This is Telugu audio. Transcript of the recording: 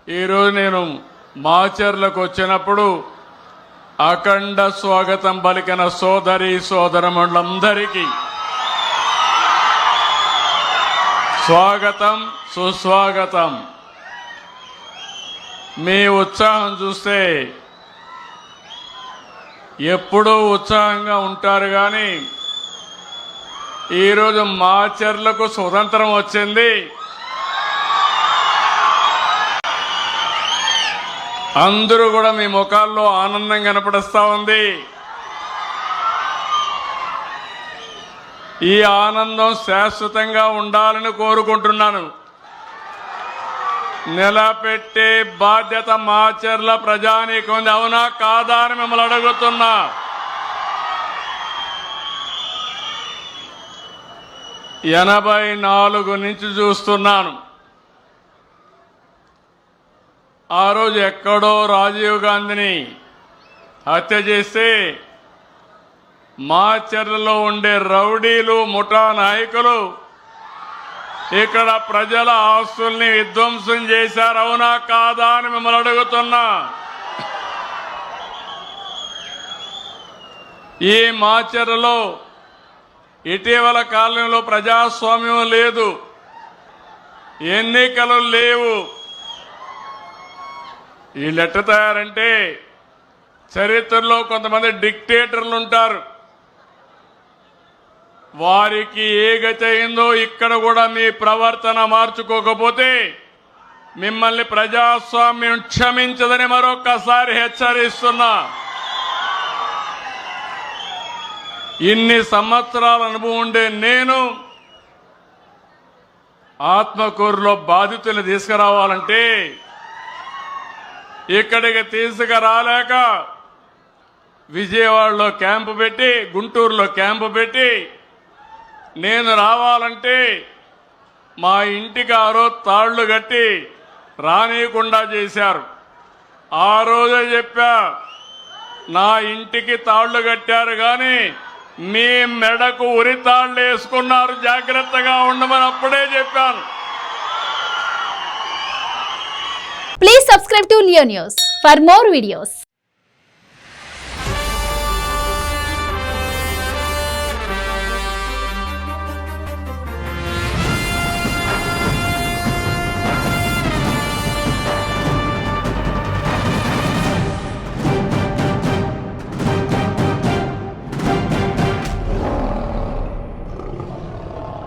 ఈరోజు నేను మాచర్లకు వచ్చినప్పుడు అఖండ స్వాగతం పలికిన సోదరి సోదరమణులందరికీ స్వాగతం సుస్వాగతం. మీ ఉత్సాహం చూస్తే ఎప్పుడూ ఉత్సాహంగా ఉంటారు, కానీ ఈరోజు మాచర్లకు స్వతంత్రం వచ్చింది. అందరూ కూడా మీ ముఖాల్లో ఆనందం కనపడుస్తూ ఉంది. ఈ ఆనందం శాశ్వతంగా ఉండాలని కోరుకుంటున్నాను. నిలబెట్టే బాధ్యత మాచర్ల ప్రజానీకం ఉంది. అవునా కాదా అని మిమ్మల్ని అడుగుతున్నా. ఎనభై 84 నుంచి చూస్తున్నాను. ఆ రోజు ఎక్కడో రాజీవ్ గాంధీని హత్య చేస్తే మాచర్లలో ఉండే రౌడీలు ముఠా నాయకులు ఇక్కడ ప్రజల ఆస్తుల్ని విధ్వంసం చేశారు. అవునా కాదా అని మిమ్మల్ని అడుగుతున్నా. ఈ మాచర్లలో ఇటీవల కాలంలో ప్రజాస్వామ్యం లేదు, ఎన్నికలు లేవు. వీళ్ళు ఎట్ట తయారంటే చరిత్రలో కొంతమంది డిక్టేటర్లు ఉంటారు. వారికి ఏ గతి అయిందో ఇక్కడ కూడా మీ ప్రవర్తన మార్చుకోకపోతే మిమ్మల్ని ప్రజాస్వామ్యం క్షమించదని మరొక్కసారి హెచ్చరిస్తున్నా. ఇన్ని సంవత్సరాల అనుభవం ఉండే నేను ఆత్మకూరులో బాధితులు తీసుకురావాలంటే ఇక్కడికి తీసుకురాలేక విజయవాడలో క్యాంపు పెట్టి, గుంటూరులో క్యాంపు పెట్టి, నేను రావాలంటే మా ఇంటికి ఆ రోజు తాళ్లు కట్టి రానీయకుండా చేశారు. ఆ రోజే చెప్పా, నా ఇంటికి తాళ్లు కట్టారు కానీ మీ మెడకు ఉరి తాళ్లు వేసుకున్నారు, జాగ్రత్తగా ఉండమని అప్పుడే చెప్పాను. Please subscribe to Leo News for more videos.